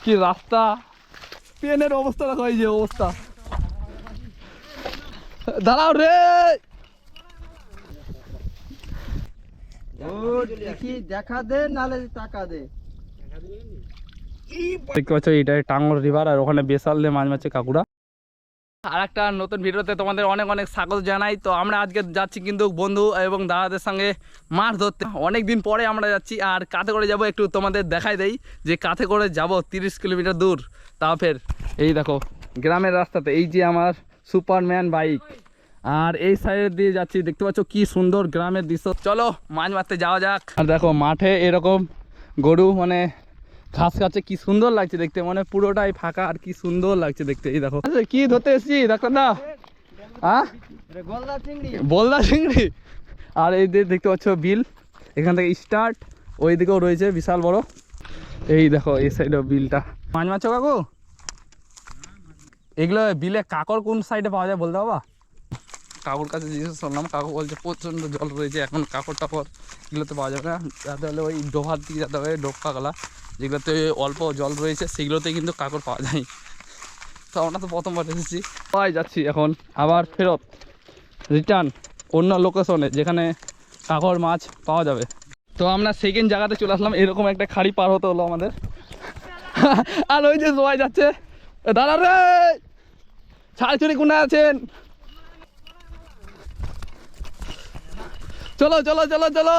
কি রাস্তা, ট্রেনের অবস্থা দেখো, এই যে অবস্থা। দাঁড়াও রে, দেখি দেখা দে নালে টাকা দে। দেখতে পাচ্ছ এটা টাঙ্গর রিভার, আর ওখানে বেসাল দিয়ে মাছ মারছে কাকুরা। আর একটা নতুন ভিডিওতে তোমাদের অনেক অনেক স্বাগত জানাই। তো আমরা আজকে যাচ্ছি কিন্তু বন্ধু এবং দাদাদের সঙ্গে মাছ ধরতে। অনেক দিন পরে আমরা যাচ্ছি, আর কাঁধে করে যাব একটু তোমাদের দেখাই দেই যে কাঁধে করে যাব 30 কিলোমিটার দূর। তাও ফের এই দেখো গ্রামের রাস্তাতে, এই যে আমার সুপারম্যান বাইক, আর এই সাইড দিয়ে যাচ্ছি। দেখতে পাচ্ছ কি সুন্দর গ্রামের দৃশ্য। চলো মাছ মারতে যাওয়া যাক। আর দেখো মাঠে এরকম গরু মানে ঘাস খাচ্ছে, কি সুন্দর লাগছে দেখতে, মানে পুরোটাই ফাঁকা আর কি সুন্দর লাগছে দেখতে। এই দেখো কি ধরতে এসেছি ডাক্তার দা, হ্যাঁ বলদা চিংড়ি। আর এই দেখতে পাচ্ছ বিল, এখান থেকে স্টার্ট, ওই দিকেও রয়েছে বিশাল বড়। এই দেখো এই সাইডে বিলটা। মাছ মারছো কাকু? এগুলো বিলে কাকর কোন সাইডে পাওয়া যায় বলতে বাবা? কাকুর কাছে জিজ্ঞেস করলাম, কাকু বলছে প্রচণ্ড জল রয়েছে এখন, কাকর টাকর এগুলোতে পাওয়া যাবে না, যাতে হলে ওই ডোভার দিকে যেতে হবে, ডোকাগলা যেগুলোতে অল্প জল রয়েছে সেগুলোতে কিন্তু কাকর পাওয়া যায়। তো আমরা তো প্রথমবার এসেছি, পাই যাচ্ছি এখন আবার ফেরত রিটার্ন অন্য লোকেশনে যেখানে কাকর মাছ পাওয়া যাবে। তো আমরা সেকেন্ড জায়গাতে চলে আসলাম, এরকম একটা খাড়ি পার হতে হলো আমাদের। আর ওই যে সবাই যাচ্ছে, দাদা রে ছাড় ছুড়ি কোনায় আছেন, চলো চলো চলো চলো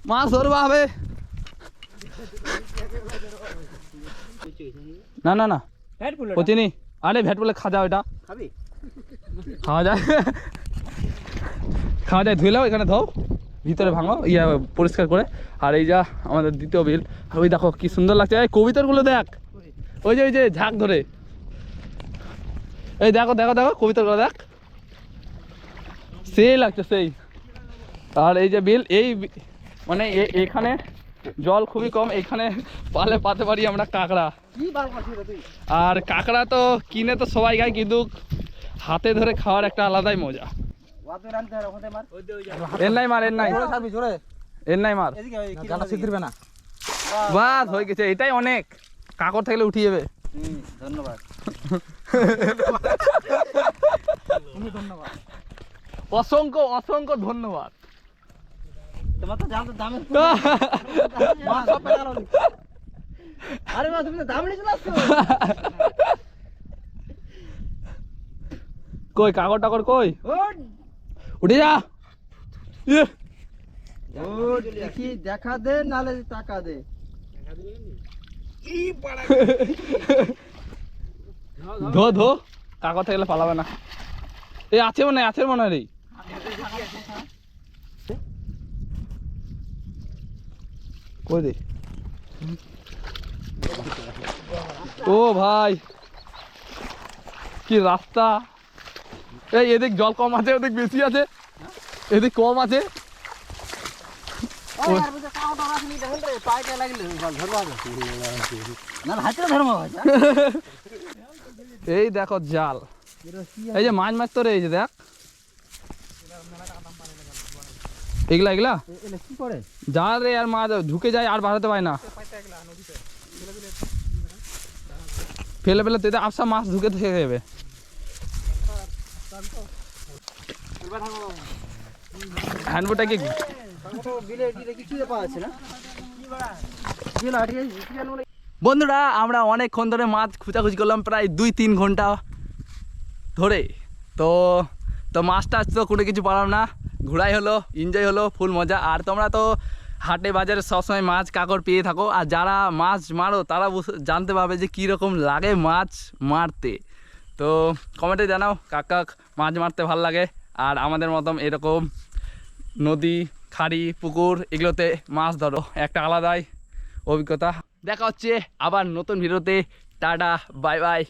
মাছ ধরবা হবে। না না না পচিনি, আরে ভ্যাট বলে খাওয়া যায়, ওইটা খাওয়া যায়, খাওয়া যায়। ধুয়ে নাও, এখানে ধো, ভিতরে ভাঙো ইয়া পরিষ্কার করে। আর এই যা আমাদের দ্বিতীয় বিল, ওই দেখো কি সুন্দর লাগছে। এই কবিতরগুলো দেখ, ওই যে ঝাঁক ধরে, এই দেখো দেখো দেখো কবিতরগুলো দেখ, সেই লাগছে সেই। আর এই যে বিল, এই মানে এখানে জল খুবই কম, এখানে পালে পাতে পারি আমরা কাঁকড়া। আর কাঁকড়া তো কিনে তো সবাই খায়, কিন্তু হাতে ধরে খাওয়ার একটা আলাদাই মজা। এর নাই মার, এর নাই, এর নাই মার, বাস হয়ে গেছে, এটাই অনেক। কাঁকড় থাকলে উঠিয়ে যাবে। ধন্যবাদ। অসংখ্য অসংখ্য ধন্যবাদ। তোমার তো জানতো দামে আরে মা তুমি তো দাম নিয়ে চলে আসছো। কই কাকড় টাকড় কই, উঠে যা। দেখি দেখা দে নালে টাকা দে। ধো ধো, কাকড় থাকলে পালাবে না। এই আছে মনে হয়, আছে মনে হয় রে। কই রে, ও ভাই কি রাস্তা। এই এদিক জল কম আছে, ওদিক বেশি আছে, এদিক কম আছে। এই দেখো জাল, এই যে মাছ মাছ তোর, এই যে দেখ এগুলা এগুলা কি করে জাল রে, আর মাছ ঢুকে যায় আর বাড়াতে পারে না, ফেলে ফেলে তেতে আপসা মাছ ঢুকে থেকে যাবে। হ্যান্ডবোটা কি বন্ধুরা, আমরা অনেকক্ষণ ধরে মাছ খুঁজাখুঁজি করলাম, প্রায় 2-3 ঘন্টা ধরে। তো তো মাছটা তো কোনো কিছু পারলাম না, ঘোরাই হলো, এনজয় হলো, ফুল মজা। আর তোমরা তো হাটে বাজারে সবসময় মাছ কাঁকড় পেয়ে থাকো, আর যারা মাছ মারো তারা জানতে পারবে যে কীরকম লাগে মাছ মারতে। তো কমেন্টে জানাও কাকা মাছ মারতে ভালো লাগে, আর আমাদের মতন এরকম নদী খাড়ি পুকুর এগুলোতে মাছ ধরো, একটা আলাদাই অভিজ্ঞতা। দেখা হচ্ছে আবার নতুন ভিডিওতে। Tata bye bye.